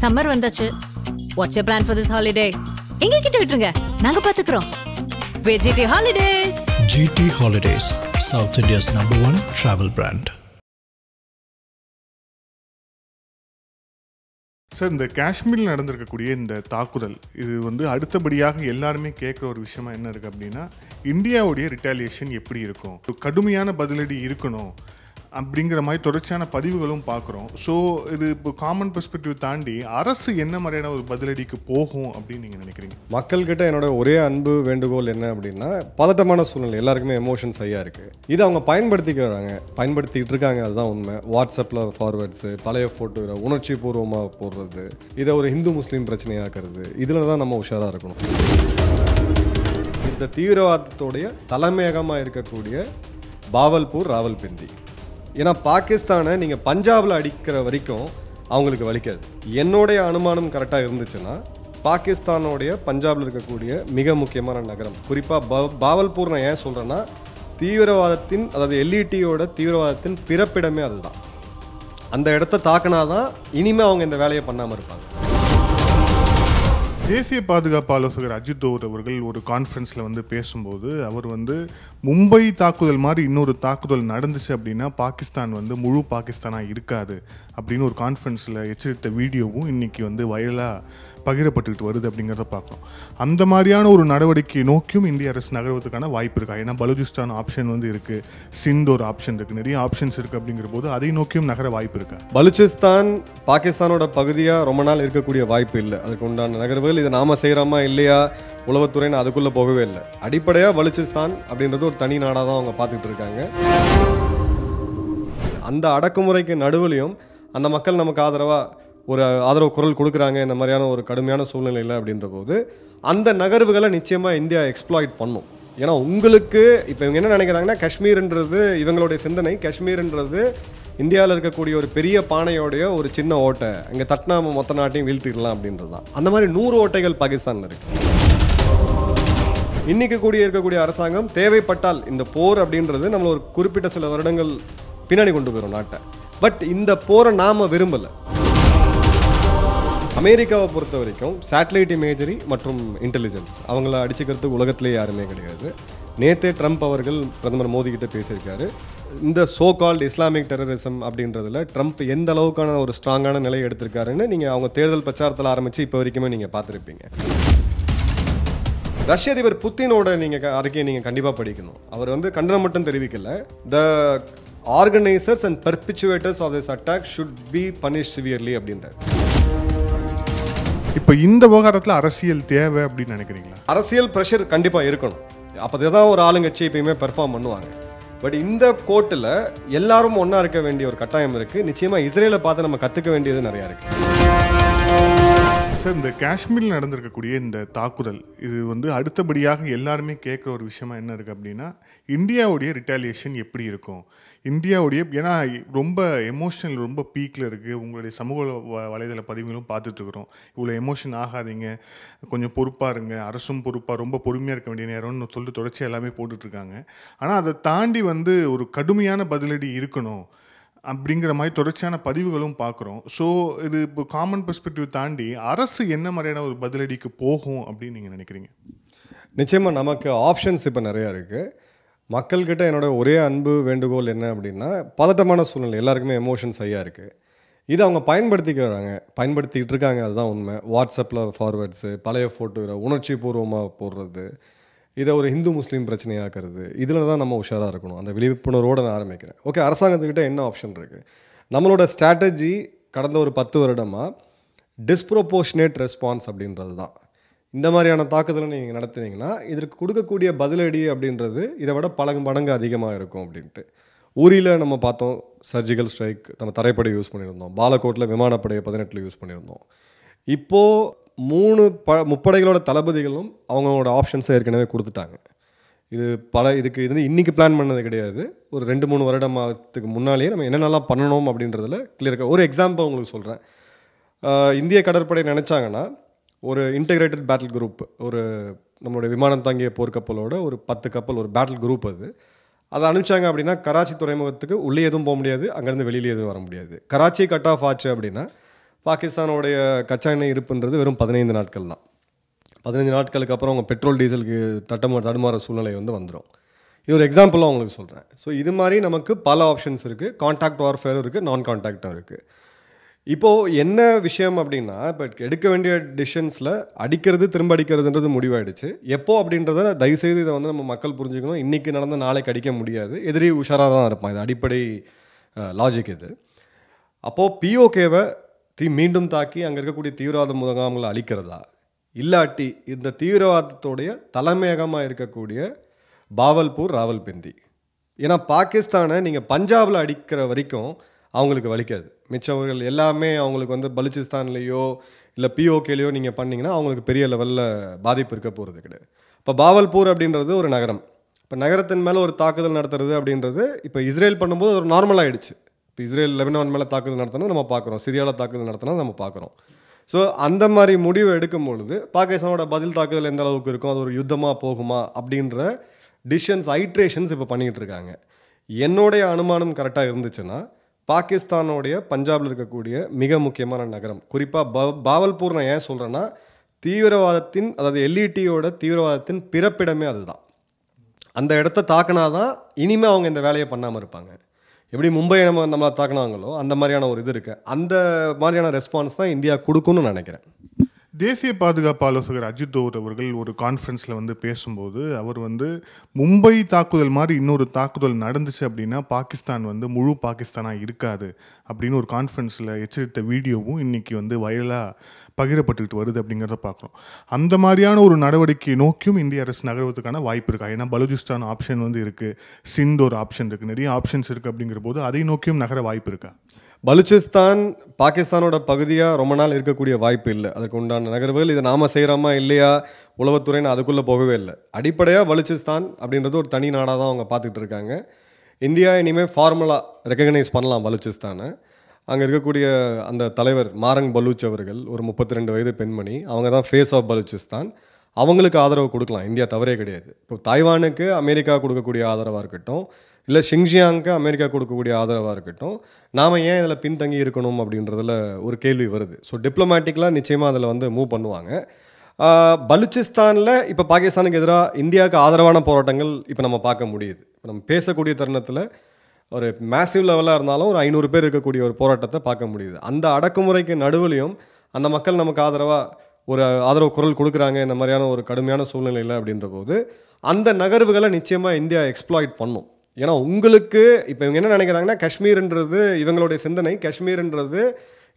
Summer வந்தாச்சு. What's your plan for this holiday? எங்க கிட்ட விட்டுருங்க, நாங்க பாத்துக்கிறோம். GT Holidays. GT Holidays, South India's #1 travel brand. Sir, இந்த காஷ்மீரில் நடந்திருக்கக்கூடிய இந்த தாக்குதல் இது வந்து அடுத்தபடியாக எல்லாருமே கேட்குற ஒரு விஷயமா என்ன இருக்குது அப்படின்னா, இந்தியாவுடைய ரிட்டாலியேஷன் எப்படி இருக்கும், கடுமையான பதிலடி இருக்கணும் அப்படிங்கிற மாதிரி தொடர்ச்சியான பதிவுகளும் பார்க்குறோம். ஸோ இது இப்போ காமன் பெர்ஸ்பெக்டிவ் தாண்டி அரசு என்ன மாதிரியான ஒரு பதிலடிக்கு போகும் அப்படின்னு நீங்கள் நினைக்கிறீங்க? மக்கள்கிட்ட என்னோட ஒரே அன்பு வேண்டுகோள் என்ன அப்படின்னா, பதட்டமான சூழ்நிலை, எல்லாருக்குமே எமோஷன்ஸ் சரியாக இருக்குது. இது அவங்க பயன்படுத்திக்கிட்டு இருக்காங்க, அதுதான் உண்மை. வாட்ஸ்அப்பில் ஃபார்வேர்ட்ஸு, பழைய ஃபோட்டோ உணர்ச்சி பூர்வமாக போடுறது, இதை ஒரு ஹிந்து முஸ்லீம் பிரச்சனையாக்குறது, இதில் தான் நம்ம உஷாராக இருக்கணும். இந்த தீவிரவாதத்துடைய தலைமையகமாக இருக்கக்கூடிய பாவல்பூர், ராவல்பிண்டி. ஏன்னா பாகிஸ்தானை நீங்கள் பஞ்சாபில் அடிக்கிற வரைக்கும் அவங்களுக்கு வலிக்காது. என்னுடைய அனுமானம் கரெக்டாக இருந்துச்சுன்னா, பாகிஸ்தானோடைய பஞ்சாபில் இருக்கக்கூடிய மிக முக்கியமான நகரம், குறிப்பாக பாவல்பூர், நான் ஏன் சொல்கிறேன்னா, தீவிரவாதத்தின், அதாவது எல்இடியோட தீவிரவாதத்தின் பிறப்பிடமே அதுதான். அந்த இடத்த தாக்கினாதான் இனிமேல் அவங்க இந்த வேலையை பண்ணாமல் இருப்பாங்க. தேசிய பாதுகாப்பு ஆலோசகர் அஜித் தோவல் அவர்கள் ஒரு கான்ஃபரன்ஸில் வந்து பேசும்போது அவர் வந்து மும்பை தாக்குதல் மாதிரி இன்னொரு தாக்குதல் நடந்துச்சு அப்படின்னா பாகிஸ்தான் வந்து முழு பாகிஸ்தானாக இருக்காது அப்படின்னு ஒரு கான்ஃபரன்ஸில் எச்சரித்த வீடியோவும் இன்றைக்கி வந்து வைரலாக பகிரப்பட்டுக்கிட்டு வருது அப்படிங்கிறத பார்க்குறோம். அந்த மாதிரியான ஒரு நடவடிக்கை நோக்கியும் இந்திய அரசு நகர்வதற்கான வாய்ப்பு இருக்கா? ஏன்னா பலுச்சிஸ்தான் ஆப்ஷன் வந்து இருக்குது, சிந்த் ஒரு ஆப்ஷன் இருக்குது, நிறைய ஆப்ஷன்ஸ் இருக்குது. அப்படிங்கிற போது அதை நோக்கியும் நகர வாய்ப்பு இருக்கா? பலுச்சிஸ்தான் பாகிஸ்தானோட பகுதியாக ரொம்ப நாள் இருக்கக்கூடிய வாய்ப்பு இல்லை. அதுக்கு உண்டான நகர்வுகள் இதை நாம செய்கிறோமா இல்லையா, உளவுத்துறைன்னு அதுக்குள்ளே போகவே இல்லை. அடிப்படையாக பலுச்சிஸ்தான் அப்படின்றது ஒரு தனி நாடாக தான் அவங்க பார்த்துக்கிட்டு இருக்காங்க. அந்த அடக்குமுறைக்கு நடுவுலையும் அந்த மக்கள் நமக்கு ஆதரவு குரல் கொடுக்குறாங்க, இந்த மாதிரியான ஒரு கடுமையான சூழ்நிலையில் அப்படின்ற போது அந்த நகர்வுகளை நிச்சயமாக இந்தியா எக்ஸ்ப்ளாய்ட் பண்ணும். ஏன்னா உங்களுக்கு இப்போ இவங்க என்ன நினைக்கிறாங்கன்னா, காஷ்மீர்ன்றது இவங்களுடைய சிந்தனை, காஷ்மீர்ன்றது இந்தியாவில் இருக்கக்கூடிய ஒரு பெரிய பானையோடைய ஒரு சின்ன ஓட்டை, இங்கே தட்டினா மொத்த நாட்டையும் வீழ்த்திடலாம் அப்படின்றது தான். அந்த மாதிரி 100 ஓட்டைகள் பாகிஸ்தானில் இருக்குது. இன்றைக்கி இருக்கக்கூடிய அரசாங்கம் தேவைப்பட்டால் இந்த போர் அப்படின்றது நம்மளை ஒரு குறிப்பிட்ட சில வருடங்கள் பின்னாடி கொண்டு போயிடும் நாட்டை. பட் இந்த போரை நாம் விரும்பலை. அமெரிக்காவை பொறுத்த வரைக்கும் சேட்டலைட் இமேஜரி மற்றும் இன்டெலிஜென்ஸ் அவங்கள அடிச்சுக்கிறதுக்கு உலகத்திலே யாருமே கிடையாது. நேற்றே ட்ரம்ப் அவர்கள் பிரதமர் மோடி கிட்ட பேசியிருக்காரு. இந்த சோ கால்டு இஸ்லாமிக் டெரரிசம் அப்படின்றதுல ட்ரம்ப் எந்த அளவுக்கான ஒரு ஸ்ட்ராங்கான நிலையை எடுத்திருக்காருன்னு நீங்கள் அவங்க தேர்தல் பிரச்சாரத்தில் ஆரம்பித்து இப்போ வரைக்குமே நீங்கள் பார்த்துருப்பீங்க. ரஷ்ய அதிபர் புத்தினோட நீங்கள் அறிக்கையை நீங்கள் கண்டிப்பாக படிக்கணும். அவர் வந்து கண்டனம் மட்டும் தெரிவிக்கல, the organisers and perpetrators of this attack should be punished severely அப்படின்றார். இப்போ இந்த விவகாரத்தில் அரசியல் தேவை அப்படின்னு நினைக்கிறீங்களா? அரசியல் ப்ரெஷர் கண்டிப்பாக இருக்கணும். அப்போ தான் ஒரு ஆளுங்கட்சி எப்பயுமே பெர்ஃபார்ம் பண்ணுவாங்க. பட் இந்த கோர்ட்டில் எல்லாரும் ஒன்றா இருக்க வேண்டிய ஒரு கட்டாயம் இருக்குது. நிச்சயமாக இஸ்ரேலை பார்த்து நம்ம கற்றுக்க வேண்டியது நிறையா இருக்குது. சார், இந்த காஷ்மீரில் நடந்திருக்கக்கூடிய இந்த தாக்குதல் இது வந்து அடுத்தபடியாக எல்லாருமே கேட்குற ஒரு விஷயமா என்ன இருக்குது அப்படின்னா, இந்தியாவுடைய ரிட்டாலியேஷன் எப்படி இருக்கும், இந்தியாவுடைய, ஏன்னா ரொம்ப எமோஷனல் ரொம்ப பீக்கில் இருக்குது. உங்களுடைய சமூக வலைதள பதிவுகளும் பார்த்துட்ருக்குறோம். இவ்வளோ எமோஷன் ஆகாதீங்க, கொஞ்சம் பொறுப்பாக இருங்க, அரசும் பொறுப்பாக ரொம்ப பொறுமையாக இருக்க வேண்டிய நேரம்னு சொல்லிட்டு தொடர்ச்சி எல்லாமே போட்டுட்ருக்காங்க. ஆனால் அதை தாண்டி வந்து ஒரு கடுமையான பதிலடி இருக்கணும் அப்படிங்கிற மாதிரி தொடர்ச்சியான பதிவுகளும் பார்க்குறோம். ஸோ இது இப்போ காமன் பெர்ஸ்பெக்டிவ் தாண்டி அரசு என்ன மாதிரியான ஒரு பதிலடிக்கு போகும் அப்படின்னு நீங்கள் நினைக்கிறீங்க? நிச்சயமாக நமக்கு ஆப்ஷன்ஸ் இப்போ நிறையா இருக்குது. மக்கள்கிட்ட என்னோட ஒரே அன்பு வேண்டுகோள் என்ன அப்படின்னா, பதட்டமான சூழ்நிலை, எல்லாருக்குமே எமோஷன்ஸ் சரியாக இருக்குது. இது அவங்க பயன்படுத்திக்கிட்டு இருக்காங்க, அதுதான் உண்மை. வாட்ஸ்அப்பில் ஃபார்வேர்ட்ஸு, பழைய ஃபோட்டோ உணர்ச்சி பூர்வமாக போடுறது, இதை ஒரு ஹிந்து முஸ்லீம் பிரச்சனையாக்குறது, இதில் தான் நம்ம உஷாராக இருக்கணும். அந்த விழிப்புணர்வோடு நான் ஆரம்பிக்கிறேன். ஓகே, அரசாங்கத்துக்கிட்ட என்ன ஆப்ஷன் இருக்குது? நம்மளோட ஸ்ட்ராட்டஜி கடந்த ஒரு 10 வருடமாக டிஸ்ப்ரோபோர்ஷனேட் ரெஸ்பான்ஸ் அப்படின்றது தான். இந்த மாதிரியான தாக்குதலை நீங்கள் நடத்துனீங்கன்னா இதற்கு கொடுக்கக்கூடிய பதிலடி அப்படின்றது இதை விட பல மடங்கு அதிகமாக இருக்கும் அப்படின்ட்டு. ஊரியில் நம்ம பார்த்தோம், சர்ஜிக்கல் ஸ்ட்ரைக் நம்ம தரைப்படை யூஸ் பண்ணியிருந்தோம். பாலக்கோட்டில் விமானப்படையை 18 யூஸ் பண்ணியிருந்தோம். இப்போது 3 முப்படைகளோட தளபதிகளும் அவங்களோட ஆப்ஷன்ஸை ஏற்கனவே கொடுத்துட்டாங்க. இதுக்கு இன்றைக்கி பிளான் பண்ணது கிடையாது. ஒரு 2-3 வருடத்துக்கு முன்னாலேயே நம்ம என்னென்னலாம் பண்ணணும் அப்படின்றதில் கிளியராக ஒரு எக்ஸாம்பிள் உங்களுக்கு சொல்கிறேன். இந்திய கடற்படை நினச்சாங்கன்னா ஒரு இன்டெகிரேட்டட் பேட்டில் குரூப், ஒரு நம்மளுடைய விமானம் தாங்கிய போர்க்கப்பலோட ஒரு 10 கப்பல், ஒரு பேட்டில் குரூப் அதை அனுப்பிச்சாங்க அப்படின்னா, கராச்சி துறைமுகத்துக்கு உள்ளே எதுவும் போக முடியாது, அங்கேருந்து வெளியிலே எதுவும் வர முடியாது. கராச்சி கட் ஆஃப் ஆச்சு அப்படின்னா பாகிஸ்தானோடைய கச்சா எண்ணெய் இருப்புன்றது வெறும் 15 நாட்கள் தான். 15 நாட்களுக்கு அப்புறம் அவங்க பெட்ரோல் டீசலுக்கு தடுமாற சூழ்நிலை வந்துடும். இது ஒரு எக்ஸாம்பிளாக உங்களுக்கு சொல்கிறேன். ஸோ இது மாதிரி நமக்கு பல ஆப்ஷன்ஸ் இருக்குது. கான்டாக்ட் வார்ஃபேரும் இருக்குது, நான் கான்டாக்டும் இருக்குது. இப்போது என்ன விஷயம் அப்படின்னா, இப்போ எடுக்க வேண்டிய டிசிஷன்ஸில் அடிக்கிறது திரும்ப அடிக்கிறதுன்றது முடிவாயிடுச்சு. எப்போ அப்படின்றத தயவுசெய்து இதை நம்ம மக்கள் புரிஞ்சுக்கணும். இன்றைக்கி நடந்த நாளைக்கு அடிக்க முடியாது. எதிரி உஷாராக தான் இருப்பான். இது அடிப்படை லாஜிக் இது. அப்போது பிஓகேவை மீண்டும் தாக்கி அங்கே இருக்கக்கூடிய தீவிரவாத முகாம்களை அழிக்கிறதா, இல்லாட்டி இந்த தீவிரவாதத்துடைய தலைமையகமாக இருக்கக்கூடிய பாவல்பூர், ராவல்பிண்டி. ஏன்னா பாகிஸ்தானை நீங்கள் பஞ்சாபில் அடிக்கிற வரைக்கும் அவங்களுக்கு வலிக்காது. மிச்சவர்கள் எல்லாமே அவங்களுக்கு பலுச்சிஸ்தான்லேயோ இல்லை பிஓகேலையோ நீங்கள் பண்ணிங்கன்னா அவங்களுக்கு பெரிய லெவலில் பாதிப்பு இருக்க போகிறது கிடையாது. இப்போ பாவல்பூர் அப்படின்றது ஒரு நகரம். இப்போ நகரத்தின் மேலே ஒரு தாக்குதல் நடத்துறது அப்படின்றது இப்போ இஸ்ரேல் பண்ணும்போது ஒரு நார்மல் ஆகிடுச்சு. இப்போ இஸ்ரேல் லெபனான் மேலே தாக்குதல் நடத்தினா நம்ம பார்க்குறோம், சிரியாவில் தாக்குதல் நடத்தினா நம்ம பார்க்குறோம். ஸோ அந்த மாதிரி முடிவு எடுக்கும் பொழுது பாகிஸ்தானோட பதில் தாக்குதல் எந்த அளவுக்கு இருக்கும், அது ஒரு யுத்தமாக போகுமா அப்படின்ற டிசிஷன்ஸ், ஐட்ரேஷன்ஸ் இப்போ பண்ணிக்கிட்டு இருக்காங்க. என்னுடைய அனுமானம் கரெக்டாக இருந்துச்சுன்னா பாகிஸ்தானோடைய பஞ்சாபில் இருக்கக்கூடிய மிக முக்கியமான நகரம், குறிப்பாக பாவல்பூர், நான் ஏன் சொல்கிறேன்னா தீவிரவாதத்தின், அதாவது எல்இடியோட தீவிரவாதத்தின் பிறப்பிடமே அதுதான். அந்த இடத்த தாக்கினாதான் இனிமேல் அவங்க இந்த வேலையை பண்ணாமல் இருப்பாங்க. எப்படி மும்பை நம்மளை தாக்கினாங்களோ அந்த மாதிரியான ஒரு இது இருக்குது. அந்த மாதிரியான ரெஸ்பான்ஸ் தான் இந்தியா கொடுக்கும்னு நினைக்கிறேன். தேசிய பாதுகாப்பு ஆலோசகர் அஜித் தோவல் அவர்கள் ஒரு கான்ஃபரன்ஸில் பேசும்போது அவர் மும்பை தாக்குதல் மாதிரி இன்னொரு தாக்குதல் நடந்துச்சு அப்படின்னா பாகிஸ்தான் முழு பாகிஸ்தானாக இருக்காது அப்படின்னு ஒரு கான்ஃபரன்ஸில் எச்சரித்த வீடியோவும் இன்றைக்கி வைரலாக பகிரப்பட்டுக்கிட்டு வருது அப்படிங்கிறத பார்க்குறோம். அந்த மாதிரியான ஒரு நடவடிக்கை நோக்கியும் இந்திய அரசு நகர்வதற்கான வாய்ப்பு இருக்கா? ஏன்னா பலூச்சிஸ்தான் ஆப்ஷன் இருக்குது, சிந்த் ஒரு ஆப்ஷன் இருக்குது, நிறைய ஆப்ஷன்ஸ் இருக்குது. அப்படிங்கிற போது அதை நோக்கியும் நகர வாய்ப்பு இருக்கா? பலுச்சிஸ்தான் பாகிஸ்தானோட பகுதியாக ரொம்ப நாள் இருக்கக்கூடிய வாய்ப்பு இல்லை. அதுக்கு உண்டான நகர்வுகள் இதை நாம் செய்கிறோமா இல்லையா, உளவுத்துறைன்னு அதுக்குள்ளே போகவே இல்லை. அடிப்படையாக பலுச்சிஸ்தான் அப்படின்றது ஒரு தனி நாடாக தான் அவங்க பார்த்துக்கிட்டு இருக்காங்க. இந்தியா இனிமேல் ஃபார்மலாக ரெக்கக்னைஸ் பண்ணலாம் பலுச்சிஸ்தானை. அங்கே இருக்கக்கூடிய அந்த தலைவர் மாரங் பலூச் அவர்கள் ஒரு 32 வயது பெண்மணி, அவங்க தான் ஃபேஸ் ஆஃப் பலுச்சிஸ்தான். அவங்களுக்கு ஆதரவு கொடுக்கலாம், இந்தியா தவறே கிடையாது. இப்போ தாய்வானுக்கு அமெரிக்கா கொடுக்கக்கூடிய ஆதரவாக இருக்கட்டும், இல்லை ஷிங்ஜியாங்க்கு அமெரிக்கா கொடுக்கக்கூடிய ஆதரவாக இருக்கட்டும், நாம் ஏன் இதில் பின்தங்கி இருக்கணும் அப்படின்றதில் ஒரு கேள்வி வருது. ஸோ டிப்ளமேட்டிக்கலாக நிச்சயமாக அதில் மூவ் பண்ணுவாங்க. பலுச்சிஸ்தானில் இப்போ பாகிஸ்தானுக்கு எதிராக இந்தியாவுக்கு ஆதரவான போராட்டங்கள் இப்போ நம்ம பார்க்க முடியுது. இப்போ நம்ம பேசக்கூடிய தருணத்தில் ஒரு மேசிவ் லெவலாக இருந்தாலும் ஒரு 500 பேர் இருக்கக்கூடிய ஒரு போராட்டத்தை பார்க்க முடியுது. அந்த அடக்குமுறைக்கு நடுவுலையும் அந்த மக்கள் நமக்கு ஆதரவாக ஒரு ஆதரவு குரல் கொடுக்குறாங்க, இந்த மாதிரியான ஒரு கடுமையான சூழ்நிலையில் அப்படின்ற போது அந்த நகர்வுகளை நிச்சயமாக இந்தியா எக்ஸ்ப்ளாய்ட் பண்ணும். ஏன்னா உங்களுக்கு இப்போ இவங்க என்ன நினைக்கிறாங்கன்னா, காஷ்மீர்ன்றது இவங்களுடைய சிந்தனை, காஷ்மீர்ன்றது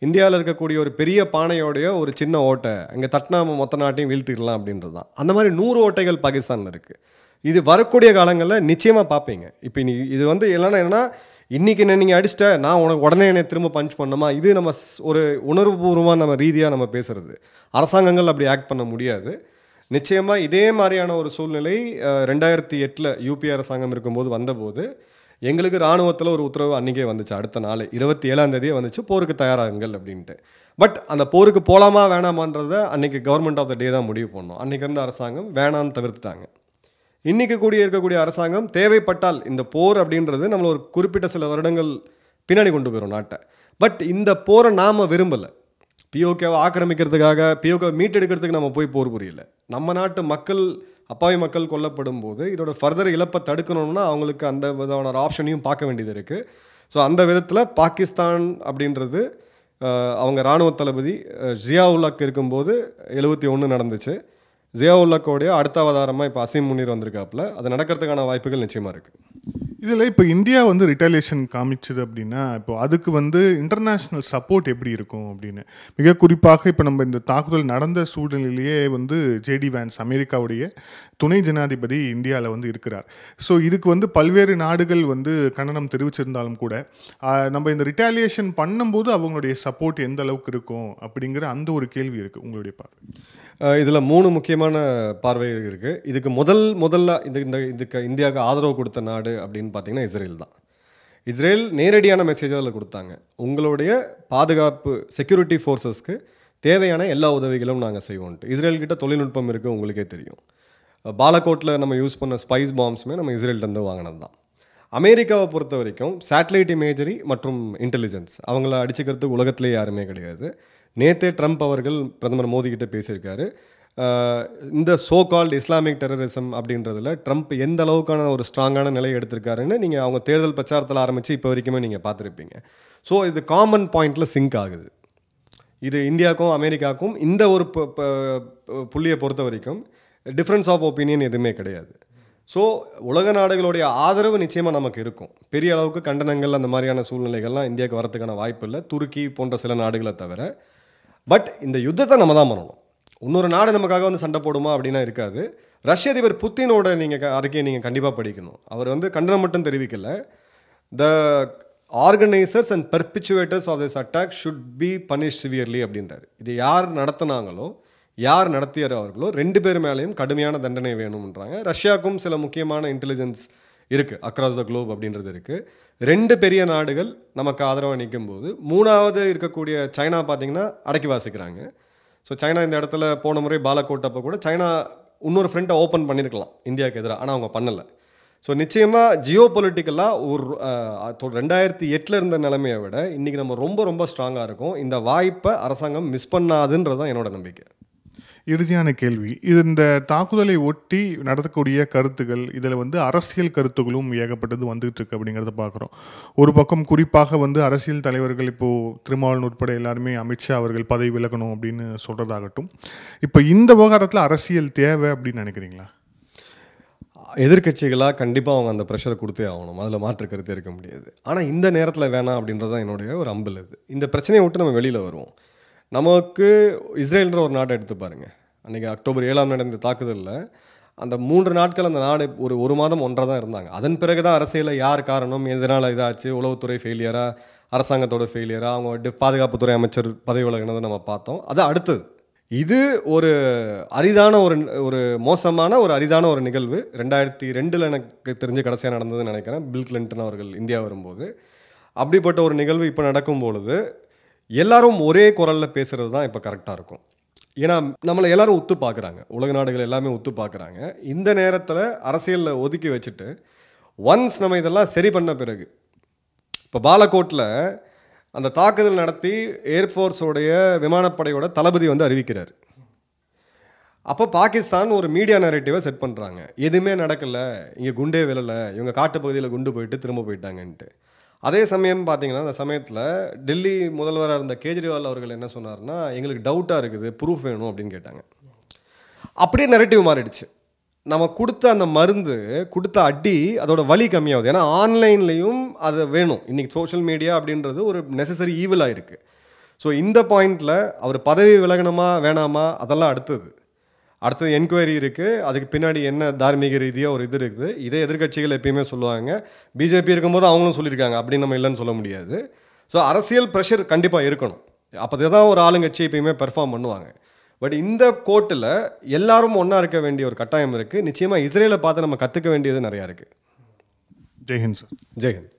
இந்தியாவில் இருக்கக்கூடிய ஒரு பெரிய பானையோடைய ஒரு சின்ன ஓட்டை, அங்கே தட்டினா மொத்த நாட்டையும் வீழ்த்திடலாம் அப்படின்றது தான். அந்த மாதிரி 100 ஓட்டைகள் பாகிஸ்தானில் இருக்குது. இது வரக்கூடிய காலங்களில் நிச்சயமாக பார்ப்பீங்க. இப்போ இது இல்லைன்னா என்னன்னா, இன்றைக்கி நீங்கள் அடிச்சிட்ட நான் உனக்கு உடனே என்னை திரும்ப பஞ்ச் பண்ணணுமா, இது நம்ம ஒரு உணர்வுபூர்வமாக நம்ம ரீதியாக நம்ம பேசுகிறது. அரசாங்கங்கள் அப்படி ஆக்ட் பண்ண முடியாது. நிச்சயமாக இதே மாதிரியான ஒரு சூழ்நிலை 2008 யூபி அரசாங்கம் இருக்கும்போது வந்தபோது எங்களுக்கு இராணுவத்தில் ஒரு உத்தரவு அன்றைக்கே வந்துச்சு. அடுத்த நாள் 27ஆம் தேதியே வந்துச்சு, போருக்கு தயாராகுங்கள் அப்படின்ட்டு. பட் அந்த போருக்கு போகலாமா வேணாமான்றதை அன்றைக்கி கவர்மெண்ட் ஆஃப் த டே தான் முடிவு பண்ணோம். அன்றைக்கி இருந்த அரசாங்கம் வேணான்னு தவிர்த்துட்டாங்க. இன்றைக்கி இருக்கக்கூடிய அரசாங்கம் தேவைப்பட்டால் இந்த போர் அப்படின்றது நம்மளை ஒரு குறிப்பிட்ட சில வருடங்கள் பின்னாடி கொண்டு போயிடும் நாட்டை. பட் இந்த போரை நாம் விரும்பலை. பிஓகேவை ஆக்கிரமிக்கிறதுக்காக, பிஓகேவை மீட்டெடுக்கிறதுக்கு நம்ம போய் போர் புரியல. நம்ம நாட்டு மக்கள், அப்பாவி மக்கள் கொல்லப்படும் போது இதோட ஃபர்தர் இழப்பை தடுக்கணும்னா அவங்களுக்கு அந்த விதமான ஒரு ஆப்ஷனையும் பார்க்க வேண்டியது இருக்குது. ஸோ அந்த விதத்தில் பாகிஸ்தான் அப்படின்றது அவங்க இராணுவ தளபதி ஜியாவுல்லாக்கு இருக்கும்போது 71 நடந்துச்சு. ஜியாவுல்லாக்கோடைய அடுத்த அவதாரமாக இப்போ அசீம் முனீர் வந்திருக்காப்புல. அது நடக்கிறதுக்கான வாய்ப்புகள் நிச்சயமாக இருக்குது. இதில் இப்போ இந்தியா ரிட்டாலியேஷன் காமிச்சது அப்படின்னா இப்போ அதுக்கு இன்டர்நேஷ்னல் சப்போர்ட் எப்படி இருக்கும் அப்படின்னு, மிக குறிப்பாக இப்போ நம்ம இந்த தாக்குதல் நடந்த சூழ்நிலையிலேயே ஜேடி வான்ஸ் அமெரிக்காவுடைய துணை ஜனாதிபதி இந்தியாவில் இருக்கிறார். ஸோ இதுக்கு பல்வேறு நாடுகள் கண்டனம் தெரிவிச்சிருந்தாலும் கூட நம்ம இந்த ரிட்டாலியேஷன் பண்ணும்போது அவங்களுடைய சப்போர்ட் எந்த அளவுக்கு இருக்கும் அப்படிங்கிற அந்த ஒரு கேள்வி இருக்குது. உங்களுடைய பார்வை இதில் 3 முக்கியமான பார்வைகள் இருக்குது. இதுக்கு முதல்ல இதுக்கு இந்தியாவுக்கு ஆதரவு கொடுத்த நாடு அப்படின்னு பார்த்தீங்கன்னா இஸ்ரேல் தான். இஸ்ரேல் நேரடியான மெசேஜ் அதில் கொடுத்தாங்க, உங்களுடைய பாதுகாப்பு செக்யூரிட்டி ஃபோர்ஸஸ்க்கு தேவையான எல்லா உதவிகளும் நாங்கள் செய்வோன்ட்டு. இஸ்ரேல்கிட்ட தொழில்நுட்பம் இருக்குது, உங்களுக்கே தெரியும். பாலக்கோட்டில் நம்ம யூஸ் பண்ண ஸ்பைஸ் பாம்ஸுமே நம்ம இஸ்ரேல்கிட்ட வாங்கினது தான். அமெரிக்காவை பொறுத்த வரைக்கும் சேட்டலைட் இமேஜரி மற்றும் இன்டெலிஜென்ஸ் அவங்கள அடிச்சுக்கிறதுக்கு உலகத்திலே யாருமே கிடையாது. நேற்றே ட்ரம்ப் அவர்கள் பிரதமர் மோடி கிட்ட பேசியிருக்காரு. இந்த சோ கால்டு இஸ்லாமிக் டெரரிசம் அப்படின்றதுல ட்ரம்ப் எந்த அளவுக்கான ஒரு ஸ்ட்ராங்கான நிலையை எடுத்திருக்காருன்னு நீங்கள் அவங்க தேர்தல் பிரச்சாரத்தில் ஆரம்பித்து இப்போ வரைக்குமே நீங்கள் பார்த்துருப்பீங்க. ஸோ இது காமன் பாயிண்டில் சிங்க் ஆகுது. இது இந்தியாவுக்கும் அமெரிக்காவுக்கும் இந்த ஒரு புள்ளியை பொறுத்த வரைக்கும் டிஃப்ரென்ஸ் ஆஃப் ஒப்பீனியன் எதுவுமே கிடையாது. ஸோ உலக நாடுகளுடைய ஆதரவு நிச்சயமாக நமக்கு இருக்கும். பெரிய அளவுக்கு கண்டனங்கள் அந்த மாதிரியான சூழ்நிலைகள்லாம் இந்தியாவுக்கு வரதுக்கான வாய்ப்பு இல்லை, துருக்கி போன்ற சில நாடுகளை தவிர. பட் இந்த யுத்தத்தை நம்ம தான் பண்ணணும். இன்னொரு நாடு நமக்காக வந்து சண்டை போடுமா அப்படின்னா இருக்காது. ரஷ்ய அதிபர் புத்தினோட அறிக்கையை நீங்கள் கண்டிப்பாக படிக்கணும். அவர் வந்து கண்டனம் மட்டும் தெரிவிக்கல, the organisers and perpetrators of this attack should be punish severely அப்படின்றார். இது யார் நடத்தினாங்களோ யார் நடத்தியவர்களோ 2 பேர் மேலேயும் கடுமையான தண்டனை வேணும்ன்றாங்க. ரஷ்யாவுக்கும் சில முக்கியமான இன்டெலிஜென்ஸ் இருக்குது, அக்ராஸ் த குளோப் அப்படின்றது இருக்குது. 2 பெரிய நாடுகள் நமக்கு ஆதரவாக நிற்கும் போது 3வது இருக்கக்கூடிய சைனா பார்த்திங்கன்னா அடக்கி வாசிக்கிறாங்க. ஸோ சைனா இந்த இடத்துல போன முறை பாலக்கோட் அப்போ கூட சைனா இன்னொரு ஃப்ரண்ட்டை ஓப்பன் பண்ணியிருக்கலாம் இந்தியாவுக்கு எதிராக, ஆனால் அவங்க பண்ணலை. ஸோ நிச்சயமாக ஜியோ பொலிட்டிக்கலாக ஒரு 2008 இருந்த நிலைமையை விட இன்றைக்கி நம்ம ரொம்ப ரொம்ப ஸ்ட்ராங்காக இருக்கும். இந்த வாய்ப்பை அரசாங்கம் மிஸ் பண்ணாதுன்றது தான் என்னோட நம்பிக்கை. இறுதியான கேள்வி, இது இந்த தாக்குதலை ஒட்டி நடத்தக்கூடிய கருத்துக்கள், இதில் வந்து அரசியல் கருத்துக்களும் ஏகப்பட்டது வந்துகிட்டு இருக்கு அப்படிங்கிறத பார்க்குறோம். ஒரு பக்கம் குறிப்பாக வந்து அரசியல் தலைவர்கள் இப்போது திருமாவளவன் உட்பட எல்லாருமே அமித்ஷா அவர்கள் பதவி விலகணும் அப்படின்னு சொல்கிறதாகட்டும். இப்போ இந்த விவகாரத்தில் அரசியல் தேவை அப்படின்னு நினைக்கிறீங்களா? எதிர்கட்சிகளாக கண்டிப்பாக அவங்க அந்த ப்ரெஷரை கொடுத்தே ஆகணும், அதில் மாற்று கருத்தே இருக்க முடியாது. ஆனால் இந்த நேரத்தில் வேணாம் அப்படின்றது தான் என்னுடைய ஒரு அம்பல். இது இந்த பிரச்சனையை விட்டு நம்ம வெளியில் வருவோம். நமக்கு இஸ்ரேல்ன்ற ஒரு நாட்டை எடுத்து பாருங்கள். அன்றைக்கி அக்டோபர் 7 நடந்த தாக்குதலில் அந்த 3 நாட்கள் அந்த நாடு ஒரு மாதம் ஒன்றாக தான் இருந்தாங்க. அதன் பிறகு தான் அரசியலில் யார் காரணம், எதனால் இதாச்சு, உளவுத்துறை ஃபெயிலியரா, அரசாங்கத்தோட ஃபெயிலியரா, அவங்க பாதுகாப்புத்துறை அமைச்சர் பதவி விலகினதை நம்ம பார்த்தோம். அது அடுத்தது. இது ஒரு அரிதான ஒரு மோசமான ஒரு அரிதான ஒரு நிகழ்வு. 2002 எனக்கு தெரிஞ்சு கடைசியாக நடந்ததுன்னு நினைக்கிறேன், பில் கிளின்டன் அவர்கள் இந்தியா வரும்போது. அப்படிப்பட்ட ஒரு நிகழ்வு இப்போ நடக்கும் பொழுது எல்லாரும் ஒரே குரலில் பேசுகிறது தான் இப்போ கரெக்டாக இருக்கும். ஏன்னா நம்மளை எல்லாரும் உத்து பார்க்குறாங்க, உலக நாடுகள் எல்லாமே உத்து பார்க்குறாங்க. இந்த நேரத்தில் அரசியலில் ஒதுக்கி வச்சுட்டு ஒன்ஸ் நம்ம இதெல்லாம் சரி பண்ண பிறகு, இப்போ பாலக்கோட்டில் அந்த தாக்குதல் நடத்தி ஏர்ஃபோர்ஸோடைய விமானப்படையோட தளபதி வந்து அறிவிக்கிறார். அப்போ பாகிஸ்தான் ஒரு மீடியா நரேட்டிவை செட் பண்ணுறாங்க, எதுவுமே நடக்கலை, இங்கே குண்டே விழலை, இவங்க காட்டு பகுதியில் குண்டு போயிட்டு திரும்ப போயிட்டாங்கன்ட்டு. அதே சமயம் பார்த்தீங்கன்னா அந்த சமயத்தில் டெல்லி முதல்வராக இருந்த கேஜ்ரிவால் அவர்கள் என்ன சொன்னார்னா, எங்களுக்கு டவுட்டாக இருக்குது, ப்ரூஃப் வேணும் அப்படின்னு கேட்டாங்க. அப்படியே நெரட்டிவ் மாறிடுச்சு. நம்ம கொடுத்த அந்த மருந்து, கொடுத்த அடி, அதோட வலி கம்மியாகுது. ஏன்னா ஆன்லைன்லேயும் அது வேணும். இன்றைக்கி சோஷியல் மீடியா அப்படின்றது ஒரு நெசசரி ஈவலாக இருக்குது. ஸோ இந்த பாயிண்டில் அவர் பதவி விலகணுமா வேணாமா அதெல்லாம் அடுத்தது என்கொயரி இருக்குது. அதுக்கு பின்னாடி என்ன தார்மீக ரீதியாக ஒரு இது இருக்குது. இதே எதிர்கட்சிகள் எப்பயுமே சொல்லுவாங்க, பிஜேபி இருக்கும்போது அவங்களும் சொல்லியிருக்காங்க, அப்படின்னு நம்ம இல்லைன்னு சொல்ல முடியாது. ஸோ அரசியல் ப்ரெஷர் கண்டிப்பாக இருக்கணும். அப்போ தான் ஒரு ஆளுங்கட்சி எப்பயுமே பெர்ஃபார்ம் பண்ணுவாங்க. பட் இந்த கோர்ட்டில் எல்லாரும் ஒன்றா இருக்க வேண்டிய ஒரு கட்டாயம் இருக்குது. நிச்சயமாக இஸ்ரேலை பார்த்து நம்ம கற்றுக்க வேண்டியது நிறையா இருக்குது. ஜெய்ஹிந்த் சார். ஜெய்ஹிந்த்.